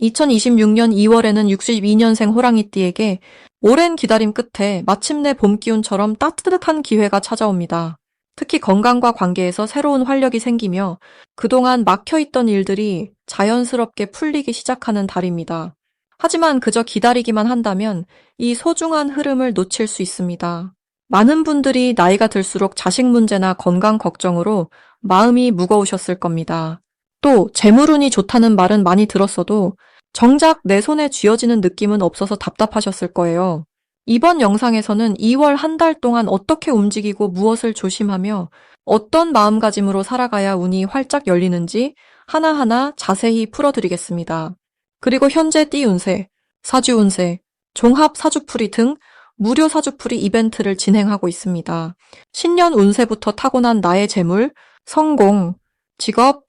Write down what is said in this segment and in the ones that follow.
2026년 2월에는 62년생 호랑이띠에게 오랜 기다림 끝에 마침내 봄 기운처럼 따뜻한 기회가 찾아옵니다. 특히 건강과 관계에서 새로운 활력이 생기며 그동안 막혀있던 일들이 자연스럽게 풀리기 시작하는 달입니다. 하지만 그저 기다리기만 한다면 이 소중한 흐름을 놓칠 수 있습니다. 많은 분들이 나이가 들수록 자식 문제나 건강 걱정으로 마음이 무거우셨을 겁니다. 또 재물운이 좋다는 말은 많이 들었어도 정작 내 손에 쥐어지는 느낌은 없어서 답답하셨을 거예요. 이번 영상에서는 2월 한 달 동안 어떻게 움직이고 무엇을 조심하며 어떤 마음가짐으로 살아가야 운이 활짝 열리는지 하나하나 자세히 풀어드리겠습니다. 그리고 현재 띠 운세, 사주 운세, 종합 사주풀이 등 무료 사주풀이 이벤트를 진행하고 있습니다. 신년 운세부터 타고난 나의 재물, 성공, 직업,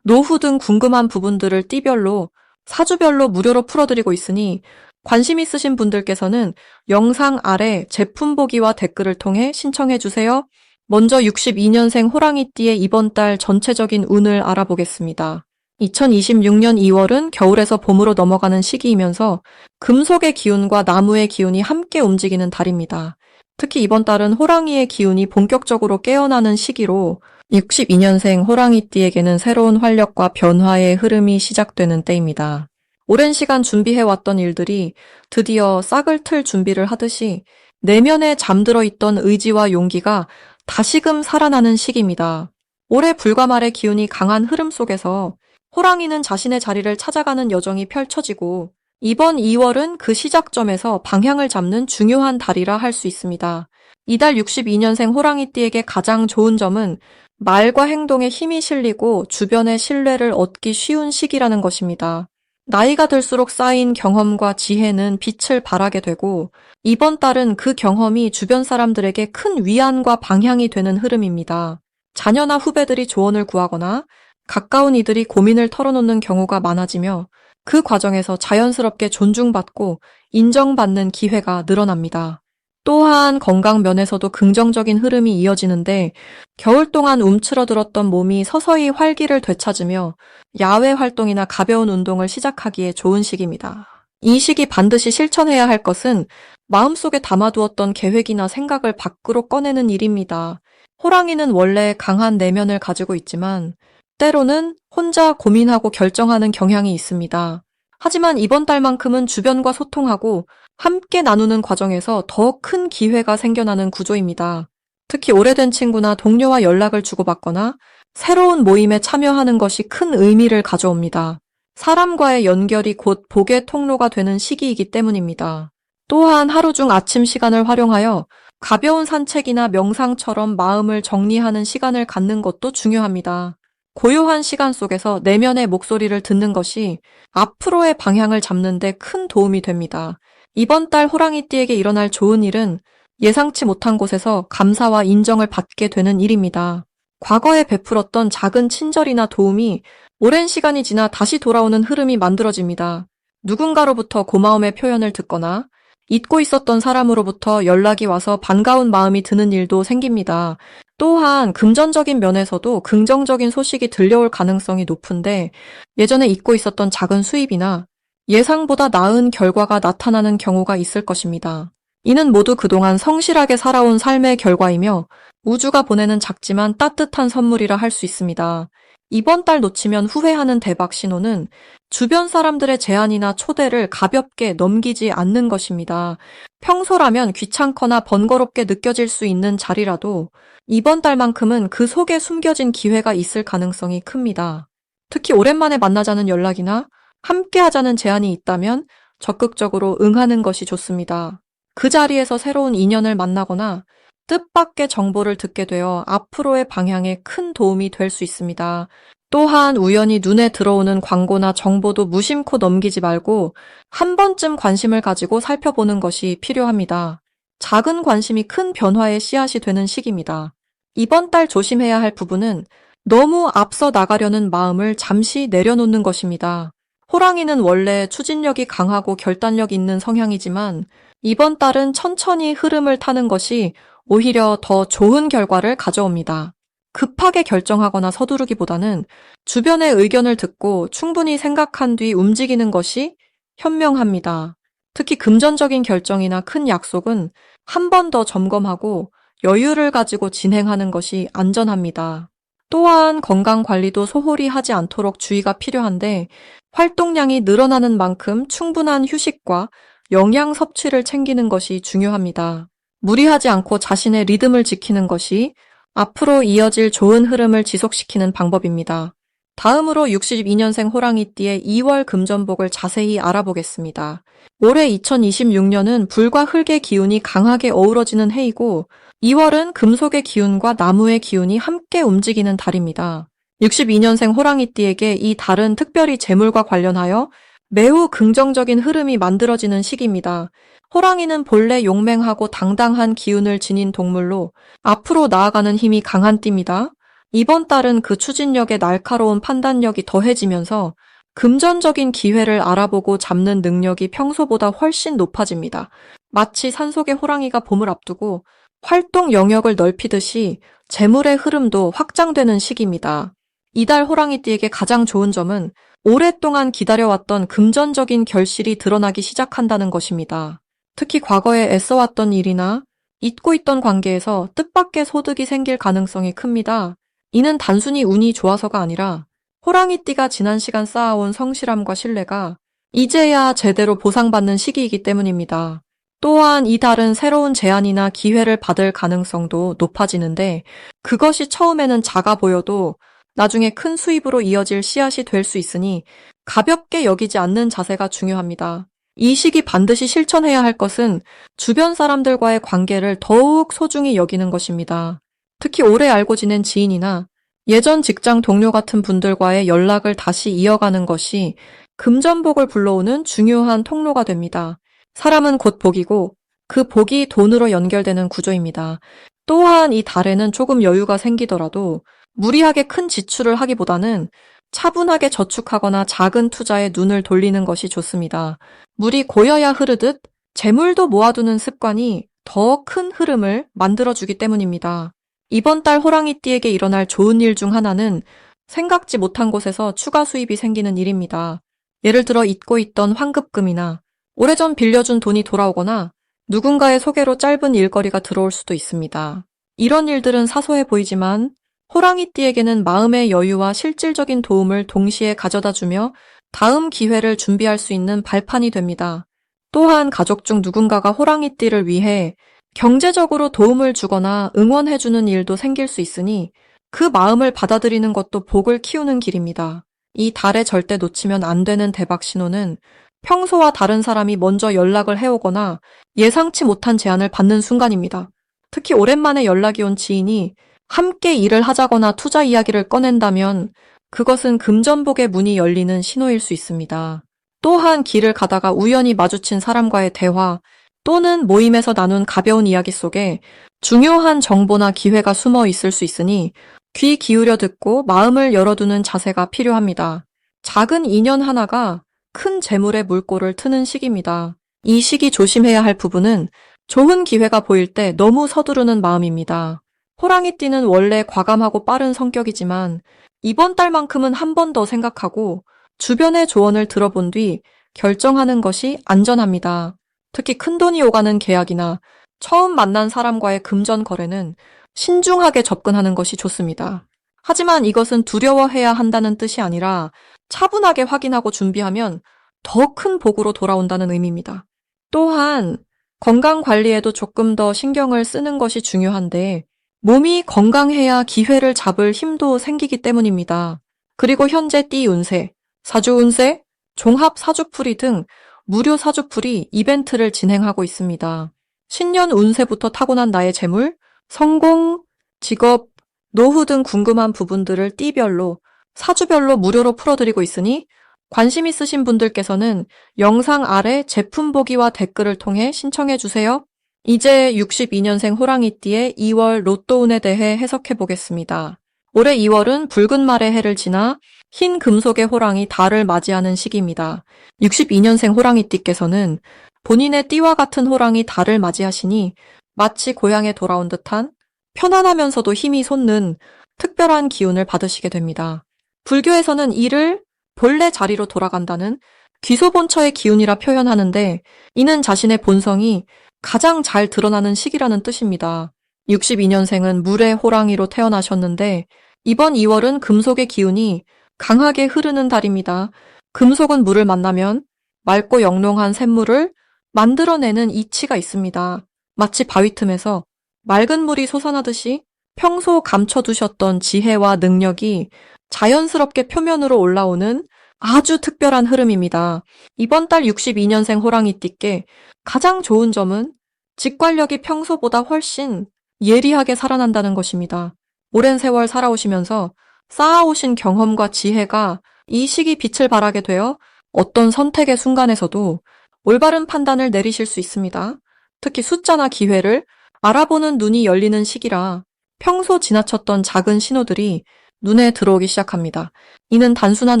노후 등 궁금한 부분들을 띠별로, 사주별로 무료로 풀어드리고 있으니 관심 있으신 분들께서는 영상 아래 제품 보기와 댓글을 통해 신청해주세요. 먼저 62년생 호랑이띠의 이번 달 전체적인 운을 알아보겠습니다. 2026년 2월은 겨울에서 봄으로 넘어가는 시기이면서 금속의 기운과 나무의 기운이 함께 움직이는 달입니다. 특히 이번 달은 호랑이의 기운이 본격적으로 깨어나는 시기로 62년생 호랑이띠에게는 새로운 활력과 변화의 흐름이 시작되는 때입니다. 오랜 시간 준비해왔던 일들이 드디어 싹을 틀 준비를 하듯이 내면에 잠들어 있던 의지와 용기가 다시금 살아나는 시기입니다. 올해 불과 말의 기운이 강한 흐름 속에서 호랑이는 자신의 자리를 찾아가는 여정이 펼쳐지고 이번 2월은 그 시작점에서 방향을 잡는 중요한 달이라 할 수 있습니다. 이달 62년생 호랑이띠에게 가장 좋은 점은 말과 행동에 힘이 실리고 주변의 신뢰를 얻기 쉬운 시기라는 것입니다. 나이가 들수록 쌓인 경험과 지혜는 빛을 발하게 되고 이번 달은 그 경험이 주변 사람들에게 큰 위안과 방향이 되는 흐름입니다. 자녀나 후배들이 조언을 구하거나 가까운 이들이 고민을 털어놓는 경우가 많아지며 그 과정에서 자연스럽게 존중받고 인정받는 기회가 늘어납니다. 또한 건강 면에서도 긍정적인 흐름이 이어지는데 겨울 동안 움츠러들었던 몸이 서서히 활기를 되찾으며 야외 활동이나 가벼운 운동을 시작하기에 좋은 시기입니다. 이 시기 반드시 실천해야 할 것은 마음속에 담아두었던 계획이나 생각을 밖으로 꺼내는 일입니다. 호랑이는 원래 강한 내면을 가지고 있지만 때로는 혼자 고민하고 결정하는 경향이 있습니다. 하지만 이번 달만큼은 주변과 소통하고 함께 나누는 과정에서 더 큰 기회가 생겨나는 구조입니다. 특히 오래된 친구나 동료와 연락을 주고받거나 새로운 모임에 참여하는 것이 큰 의미를 가져옵니다. 사람과의 연결이 곧 복의 통로가 되는 시기이기 때문입니다. 또한 하루 중 아침 시간을 활용하여 가벼운 산책이나 명상처럼 마음을 정리하는 시간을 갖는 것도 중요합니다. 고요한 시간 속에서 내면의 목소리를 듣는 것이 앞으로의 방향을 잡는 데 큰 도움이 됩니다. 이번 달 호랑이띠에게 일어날 좋은 일은 예상치 못한 곳에서 감사와 인정을 받게 되는 일입니다. 과거에 베풀었던 작은 친절이나 도움이 오랜 시간이 지나 다시 돌아오는 흐름이 만들어집니다. 누군가로부터 고마움의 표현을 듣거나 잊고 있었던 사람으로부터 연락이 와서 반가운 마음이 드는 일도 생깁니다. 또한 금전적인 면에서도 긍정적인 소식이 들려올 가능성이 높은데 예전에 잊고 있었던 작은 수입이나 예상보다 나은 결과가 나타나는 경우가 있을 것입니다. 이는 모두 그동안 성실하게 살아온 삶의 결과이며 우주가 보내는 작지만 따뜻한 선물이라 할 수 있습니다. 이번 달 놓치면 후회하는 대박 신호는 주변 사람들의 제안이나 초대를 가볍게 넘기지 않는 것입니다. 평소라면 귀찮거나 번거롭게 느껴질 수 있는 자리라도 이번 달만큼은 그 속에 숨겨진 기회가 있을 가능성이 큽니다. 특히 오랜만에 만나자는 연락이나 함께 하자는 제안이 있다면 적극적으로 응하는 것이 좋습니다. 그 자리에서 새로운 인연을 만나거나 뜻밖의 정보를 듣게 되어 앞으로의 방향에 큰 도움이 될 수 있습니다. 또한 우연히 눈에 들어오는 광고나 정보도 무심코 넘기지 말고 한 번쯤 관심을 가지고 살펴보는 것이 필요합니다. 작은 관심이 큰 변화의 씨앗이 되는 시기입니다. 이번 달 조심해야 할 부분은 너무 앞서 나가려는 마음을 잠시 내려놓는 것입니다. 호랑이는 원래 추진력이 강하고 결단력 있는 성향이지만 이번 달은 천천히 흐름을 타는 것이 오히려 더 좋은 결과를 가져옵니다. 급하게 결정하거나 서두르기보다는 주변의 의견을 듣고 충분히 생각한 뒤 움직이는 것이 현명합니다. 특히 금전적인 결정이나 큰 약속은 한 번 더 점검하고 여유를 가지고 진행하는 것이 안전합니다. 또한 건강 관리도 소홀히 하지 않도록 주의가 필요한데 활동량이 늘어나는 만큼 충분한 휴식과 영양 섭취를 챙기는 것이 중요합니다. 무리하지 않고 자신의 리듬을 지키는 것이 앞으로 이어질 좋은 흐름을 지속시키는 방법입니다. 다음으로 62년생 호랑이띠의 2월 금전복을 자세히 알아보겠습니다. 올해 2026년은 불과 흙의 기운이 강하게 어우러지는 해이고 2월은 금속의 기운과 나무의 기운이 함께 움직이는 달입니다. 62년생 호랑이띠에게 이 달은 특별히 재물과 관련하여 매우 긍정적인 흐름이 만들어지는 시기입니다. 호랑이는 본래 용맹하고 당당한 기운을 지닌 동물로 앞으로 나아가는 힘이 강한 띠입니다. 이번 달은 그 추진력에 날카로운 판단력이 더해지면서 금전적인 기회를 알아보고 잡는 능력이 평소보다 훨씬 높아집니다. 마치 산속의 호랑이가 봄을 앞두고 활동 영역을 넓히듯이 재물의 흐름도 확장되는 시기입니다. 이달 호랑이띠에게 가장 좋은 점은 오랫동안 기다려왔던 금전적인 결실이 드러나기 시작한다는 것입니다. 특히 과거에 애써왔던 일이나 잊고 있던 관계에서 뜻밖의 소득이 생길 가능성이 큽니다. 이는 단순히 운이 좋아서가 아니라 호랑이띠가 지난 시간 쌓아온 성실함과 신뢰가 이제야 제대로 보상받는 시기이기 때문입니다. 또한 이 달은 새로운 제안이나 기회를 받을 가능성도 높아지는데 그것이 처음에는 작아 보여도 나중에 큰 수입으로 이어질 씨앗이 될 수 있으니 가볍게 여기지 않는 자세가 중요합니다. 이 시기 반드시 실천해야 할 것은 주변 사람들과의 관계를 더욱 소중히 여기는 것입니다. 특히 오래 알고 지낸 지인이나 예전 직장 동료 같은 분들과의 연락을 다시 이어가는 것이 금전복을 불러오는 중요한 통로가 됩니다. 사람은 곧 복이고 그 복이 돈으로 연결되는 구조입니다. 또한 이 달에는 조금 여유가 생기더라도 무리하게 큰 지출을 하기보다는 차분하게 저축하거나 작은 투자에 눈을 돌리는 것이 좋습니다. 물이 고여야 흐르듯 재물도 모아두는 습관이 더 큰 흐름을 만들어주기 때문입니다. 이번 달 호랑이띠에게 일어날 좋은 일 중 하나는 생각지 못한 곳에서 추가 수입이 생기는 일입니다. 예를 들어 잊고 있던 환급금이나 오래전 빌려준 돈이 돌아오거나 누군가의 소개로 짧은 일거리가 들어올 수도 있습니다. 이런 일들은 사소해 보이지만 호랑이띠에게는 마음의 여유와 실질적인 도움을 동시에 가져다주며 다음 기회를 준비할 수 있는 발판이 됩니다. 또한 가족 중 누군가가 호랑이띠를 위해 경제적으로 도움을 주거나 응원해주는 일도 생길 수 있으니 그 마음을 받아들이는 것도 복을 키우는 길입니다. 이 달에 절대 놓치면 안 되는 대박 신호는 평소와 다른 사람이 먼저 연락을 해오거나 예상치 못한 제안을 받는 순간입니다. 특히 오랜만에 연락이 온 지인이 함께 일을 하자거나 투자 이야기를 꺼낸다면 그것은 금전복의 문이 열리는 신호일 수 있습니다. 또한 길을 가다가 우연히 마주친 사람과의 대화 또는 모임에서 나눈 가벼운 이야기 속에 중요한 정보나 기회가 숨어 있을 수 있으니 귀 기울여 듣고 마음을 열어두는 자세가 필요합니다. 작은 인연 하나가 큰 재물의 물꼬를 트는 시기입니다. 이 시기 조심해야 할 부분은 좋은 기회가 보일 때 너무 서두르는 마음입니다. 호랑이띠는 원래 과감하고 빠른 성격이지만 이번 달만큼은 한 번 더 생각하고 주변의 조언을 들어본 뒤 결정하는 것이 안전합니다. 특히 큰돈이 오가는 계약이나 처음 만난 사람과의 금전 거래는 신중하게 접근하는 것이 좋습니다. 하지만 이것은 두려워해야 한다는 뜻이 아니라 차분하게 확인하고 준비하면 더 큰 복으로 돌아온다는 의미입니다. 또한 건강 관리에도 조금 더 신경을 쓰는 것이 중요한데 몸이 건강해야 기회를 잡을 힘도 생기기 때문입니다. 그리고 현재 띠 운세, 사주 운세, 종합 사주풀이 등 무료 사주풀이 이벤트를 진행하고 있습니다. 신년 운세부터 타고난 나의 재물, 성공, 직업, 노후 등 궁금한 부분들을 띠별로, 사주별로 무료로 풀어드리고 있으니 관심 있으신 분들께서는 영상 아래 제품 보기와 댓글을 통해 신청해주세요. 이제 62년생 호랑이띠의 2월 로또운에 대해 해석해 보겠습니다. 올해 2월은 붉은 말의 해를 지나 흰 금속의 호랑이 달을 맞이하는 시기입니다. 62년생 호랑이띠께서는 본인의 띠와 같은 호랑이 달을 맞이하시니 마치 고향에 돌아온 듯한 편안하면서도 힘이 솟는 특별한 기운을 받으시게 됩니다. 불교에서는 이를 본래 자리로 돌아간다는 귀소본처의 기운이라 표현하는데 이는 자신의 본성이 가장 잘 드러나는 시기라는 뜻입니다. 62년생은 물의 호랑이로 태어나셨는데 이번 2월은 금속의 기운이 강하게 흐르는 달입니다. 금속은 물을 만나면 맑고 영롱한 샘물을 만들어내는 이치가 있습니다. 마치 바위 틈에서 맑은 물이 솟아나듯이 평소 감춰두셨던 지혜와 능력이 자연스럽게 표면으로 올라오는 아주 특별한 흐름입니다. 이번 달 62년생 호랑이띠께 가장 좋은 점은 직관력이 평소보다 훨씬 예리하게 살아난다는 것입니다. 오랜 세월 살아오시면서 쌓아오신 경험과 지혜가 이 시기 빛을 발하게 되어 어떤 선택의 순간에서도 올바른 판단을 내리실 수 있습니다. 특히 숫자나 기회를 알아보는 눈이 열리는 시기라 평소 지나쳤던 작은 신호들이 눈에 들어오기 시작합니다. 이는 단순한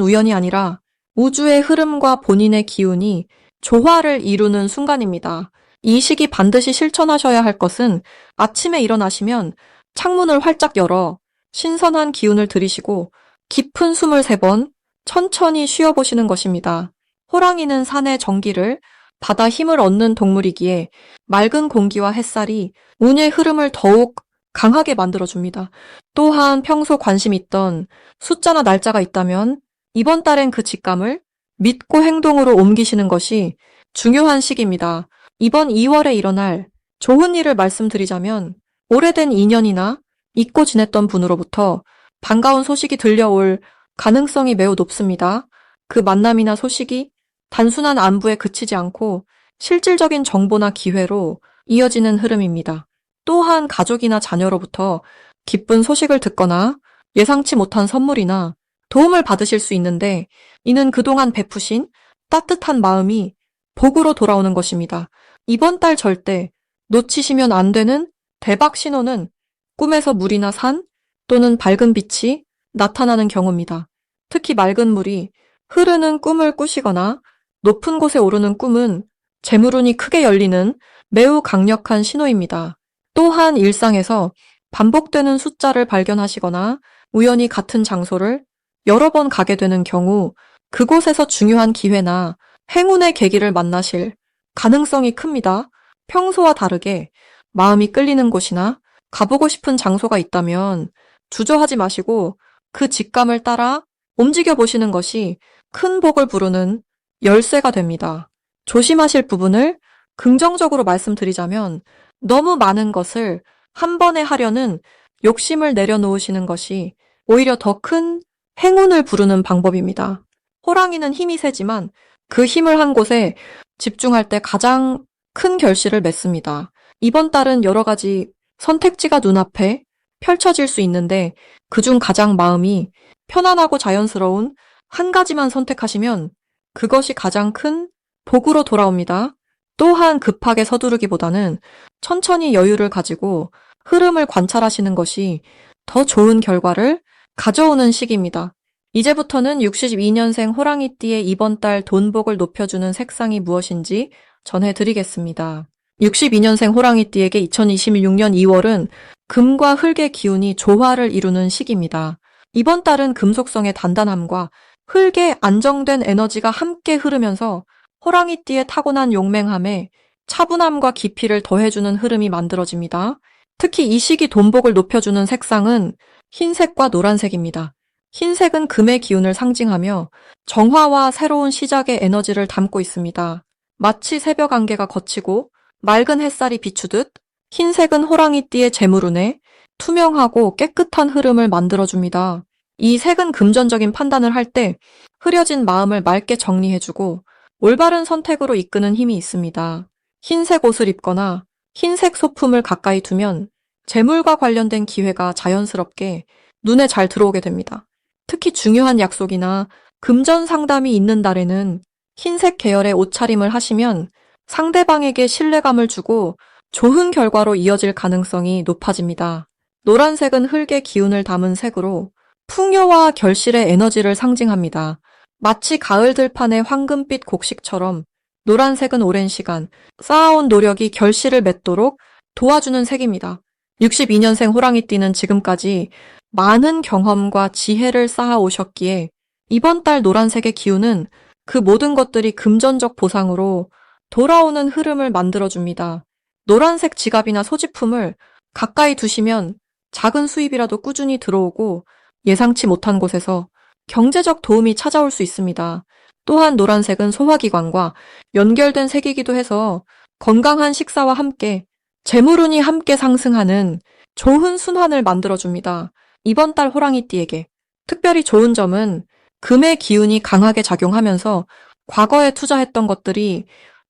우연이 아니라 우주의 흐름과 본인의 기운이 조화를 이루는 순간입니다. 이 시기 반드시 실천하셔야 할 것은 아침에 일어나시면 창문을 활짝 열어 신선한 기운을 들이시고 깊은 숨을 3번 천천히 쉬어보시는 것입니다. 호랑이는 산의 정기를 받아 힘을 얻는 동물이기에 맑은 공기와 햇살이 운의 흐름을 더욱 강하게 만들어줍니다. 또한 평소 관심 있던 숫자나 날짜가 있다면 이번 달엔 그 직감을 믿고 행동으로 옮기시는 것이 중요한 시기입니다. 이번 2월에 일어날 좋은 일을 말씀드리자면 오래된 인연이나 잊고 지냈던 분으로부터 반가운 소식이 들려올 가능성이 매우 높습니다. 그 만남이나 소식이 단순한 안부에 그치지 않고 실질적인 정보나 기회로 이어지는 흐름입니다. 또한 가족이나 자녀로부터 기쁜 소식을 듣거나 예상치 못한 선물이나 도움을 받으실 수 있는데 이는 그동안 베푸신 따뜻한 마음이 복으로 돌아오는 것입니다. 이번 달 절대 놓치시면 안 되는 대박 신호는 꿈에서 물이나 산 또는 밝은 빛이 나타나는 경우입니다. 특히 맑은 물이 흐르는 꿈을 꾸시거나 높은 곳에 오르는 꿈은 재물운이 크게 열리는 매우 강력한 신호입니다. 또한 일상에서 반복되는 숫자를 발견하시거나 우연히 같은 장소를 여러 번 가게 되는 경우 그곳에서 중요한 기회나 행운의 계기를 만나실 가능성이 큽니다. 평소와 다르게 마음이 끌리는 곳이나 가보고 싶은 장소가 있다면 주저하지 마시고 그 직감을 따라 움직여 보시는 것이 큰 복을 부르는 열쇠가 됩니다. 조심하실 부분을 긍정적으로 말씀드리자면 너무 많은 것을 한 번에 하려는 욕심을 내려놓으시는 것이 오히려 더 큰 행운을 부르는 방법입니다. 호랑이는 힘이 세지만 그 힘을 한 곳에 집중할 때 가장 큰 결실을 맺습니다. 이번 달은 여러 가지 선택지가 눈앞에 펼쳐질 수 있는데 그중 가장 마음이 편안하고 자연스러운 한 가지만 선택하시면 그것이 가장 큰 복으로 돌아옵니다. 또한 급하게 서두르기보다는 천천히 여유를 가지고 흐름을 관찰하시는 것이 더 좋은 결과를 가져오는 시기입니다. 이제부터는 62년생 호랑이띠의 이번 달 돈복을 높여주는 색상이 무엇인지 전해드리겠습니다. 62년생 호랑이띠에게 2026년 2월은 금과 흙의 기운이 조화를 이루는 시기입니다. 이번 달은 금속성의 단단함과 흙의 안정된 에너지가 함께 흐르면서 호랑이띠의 타고난 용맹함에 차분함과 깊이를 더해주는 흐름이 만들어집니다. 특히 이 시기 돈복을 높여주는 색상은 흰색과 노란색입니다. 흰색은 금의 기운을 상징하며 정화와 새로운 시작의 에너지를 담고 있습니다. 마치 새벽 안개가 걷히고 맑은 햇살이 비추듯 흰색은 호랑이띠의 재물운에 투명하고 깨끗한 흐름을 만들어줍니다. 이 색은 금전적인 판단을 할 때 흐려진 마음을 맑게 정리해주고 올바른 선택으로 이끄는 힘이 있습니다. 흰색 옷을 입거나 흰색 소품을 가까이 두면 재물과 관련된 기회가 자연스럽게 눈에 잘 들어오게 됩니다. 특히 중요한 약속이나 금전 상담이 있는 날에는 흰색 계열의 옷차림을 하시면 상대방에게 신뢰감을 주고 좋은 결과로 이어질 가능성이 높아집니다. 노란색은 흙의 기운을 담은 색으로 풍요와 결실의 에너지를 상징합니다. 마치 가을 들판의 황금빛 곡식처럼 노란색은 오랜 시간 쌓아온 노력이 결실을 맺도록 도와주는 색입니다. 62년생 호랑이띠는 지금까지 많은 경험과 지혜를 쌓아 오셨기에 이번 달 노란색의 기운은 그 모든 것들이 금전적 보상으로 돌아오는 흐름을 만들어줍니다. 노란색 지갑이나 소지품을 가까이 두시면 작은 수입이라도 꾸준히 들어오고 예상치 못한 곳에서 경제적 도움이 찾아올 수 있습니다. 또한 노란색은 소화기관과 연결된 색이기도 해서 건강한 식사와 함께 재물운이 함께 상승하는 좋은 순환을 만들어줍니다. 이번 달 호랑이띠에게 특별히 좋은 점은 금의 기운이 강하게 작용하면서 과거에 투자했던 것들이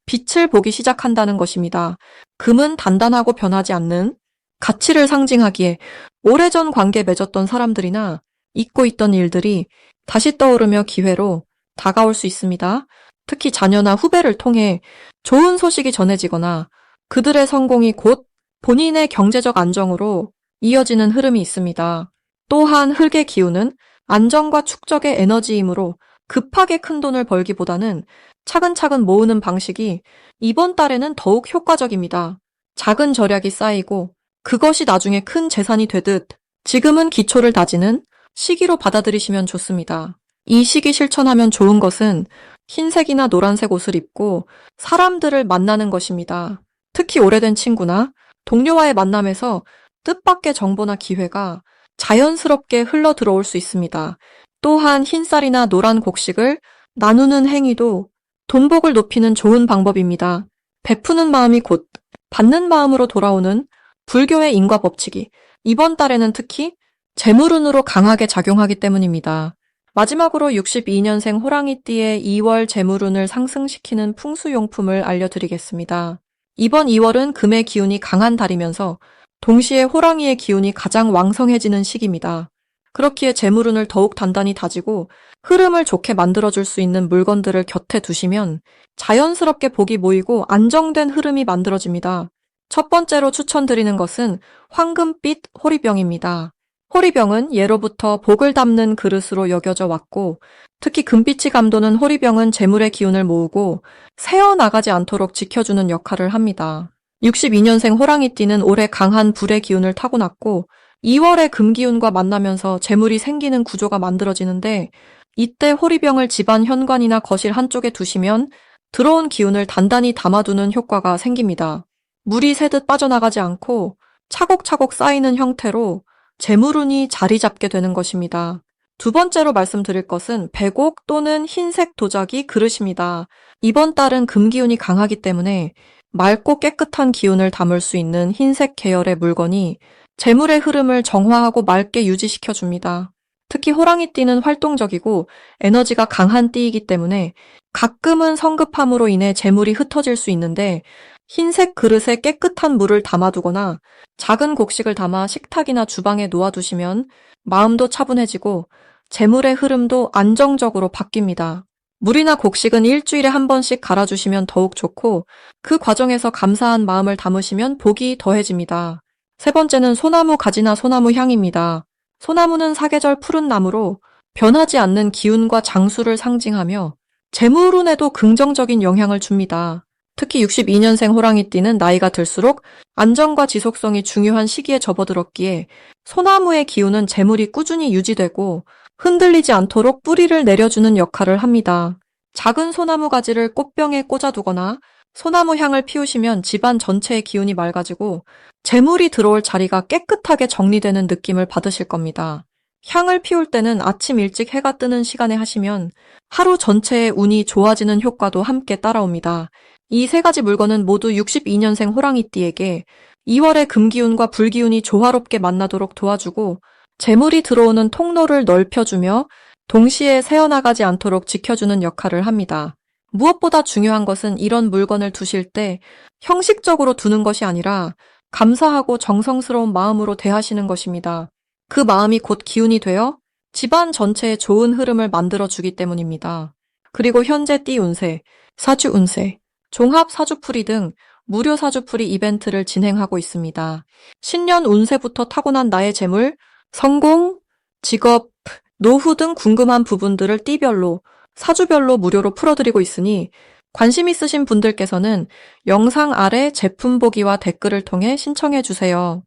빛을 보기 시작한다는 것입니다. 금은 단단하고 변하지 않는 가치를 상징하기에 오래전 관계 맺었던 사람들이나 잊고 있던 일들이 다시 떠오르며 기회로 다가올 수 있습니다. 특히 자녀나 후배를 통해 좋은 소식이 전해지거나 그들의 성공이 곧 본인의 경제적 안정으로 이어지는 흐름이 있습니다. 또한 흙의 기운은 안정과 축적의 에너지이므로 급하게 큰 돈을 벌기보다는 차근차근 모으는 방식이 이번 달에는 더욱 효과적입니다. 작은 절약이 쌓이고 그것이 나중에 큰 재산이 되듯 지금은 기초를 다지는 시기로 받아들이시면 좋습니다. 이 시기 실천하면 좋은 것은 흰색이나 노란색 옷을 입고 사람들을 만나는 것입니다. 특히 오래된 친구나 동료와의 만남에서 뜻밖의 정보나 기회가 자연스럽게 흘러 들어올 수 있습니다. 또한 흰쌀이나 노란 곡식을 나누는 행위도 돈복을 높이는 좋은 방법입니다. 베푸는 마음이 곧 받는 마음으로 돌아오는 불교의 인과 법칙이 이번 달에는 특히 재물운으로 강하게 작용하기 때문입니다. 마지막으로 62년생 호랑이띠의 2월 재물운을 상승시키는 풍수용품을 알려드리겠습니다. 이번 2월은 금의 기운이 강한 달이면서 동시에 호랑이의 기운이 가장 왕성해지는 시기입니다. 그렇기에 재물운을 더욱 단단히 다지고 흐름을 좋게 만들어줄 수 있는 물건들을 곁에 두시면 자연스럽게 복이 모이고 안정된 흐름이 만들어집니다. 첫 번째로 추천드리는 것은 황금빛 호리병입니다. 호리병은 예로부터 복을 담는 그릇으로 여겨져 왔고 특히 금빛이 감도는 호리병은 재물의 기운을 모으고 새어나가지 않도록 지켜주는 역할을 합니다. 62년생 호랑이띠는 올해 강한 불의 기운을 타고났고 2월에 금기운과 만나면서 재물이 생기는 구조가 만들어지는데 이때 호리병을 집안 현관이나 거실 한쪽에 두시면 들어온 기운을 단단히 담아두는 효과가 생깁니다. 물이 새듯 빠져나가지 않고 차곡차곡 쌓이는 형태로 재물운이 자리 잡게 되는 것입니다. 두 번째로 말씀드릴 것은 백옥 또는 흰색 도자기 그릇입니다. 이번 달은 금기운이 강하기 때문에 맑고 깨끗한 기운을 담을 수 있는 흰색 계열의 물건이 재물의 흐름을 정화하고 맑게 유지시켜줍니다. 특히 호랑이띠는 활동적이고 에너지가 강한 띠이기 때문에 가끔은 성급함으로 인해 재물이 흩어질 수 있는데 흰색 그릇에 깨끗한 물을 담아두거나 작은 곡식을 담아 식탁이나 주방에 놓아두시면 마음도 차분해지고 재물의 흐름도 안정적으로 바뀝니다. 물이나 곡식은 일주일에 한 번씩 갈아주시면 더욱 좋고 그 과정에서 감사한 마음을 담으시면 복이 더해집니다. 세 번째는 소나무 가지나 소나무 향입니다. 소나무는 사계절 푸른 나무로 변하지 않는 기운과 장수를 상징하며 재물운에도 긍정적인 영향을 줍니다. 특히 62년생 호랑이띠는 나이가 들수록 안정과 지속성이 중요한 시기에 접어들었기에 소나무의 기운은 재물이 꾸준히 유지되고 흔들리지 않도록 뿌리를 내려주는 역할을 합니다. 작은 소나무 가지를 꽃병에 꽂아두거나 소나무 향을 피우시면 집안 전체의 기운이 맑아지고 재물이 들어올 자리가 깨끗하게 정리되는 느낌을 받으실 겁니다. 향을 피울 때는 아침 일찍 해가 뜨는 시간에 하시면 하루 전체의 운이 좋아지는 효과도 함께 따라옵니다. 이 세 가지 물건은 모두 62년생 호랑이띠에게 2월의 금기운과 불기운이 조화롭게 만나도록 도와주고 재물이 들어오는 통로를 넓혀주며 동시에 새어나가지 않도록 지켜주는 역할을 합니다. 무엇보다 중요한 것은 이런 물건을 두실 때 형식적으로 두는 것이 아니라 감사하고 정성스러운 마음으로 대하시는 것입니다. 그 마음이 곧 기운이 되어 집안 전체에 좋은 흐름을 만들어주기 때문입니다. 그리고 현재 띠 운세, 사주 운세, 종합 사주풀이 등 무료 사주풀이 이벤트를 진행하고 있습니다. 신년 운세부터 타고난 나의 재물, 성공, 직업, 노후 등 궁금한 부분들을 띠별로, 사주별로 무료로 풀어드리고 있으니 관심 있으신 분들께서는 영상 아래 제품 보기와 댓글을 통해 신청해 주세요.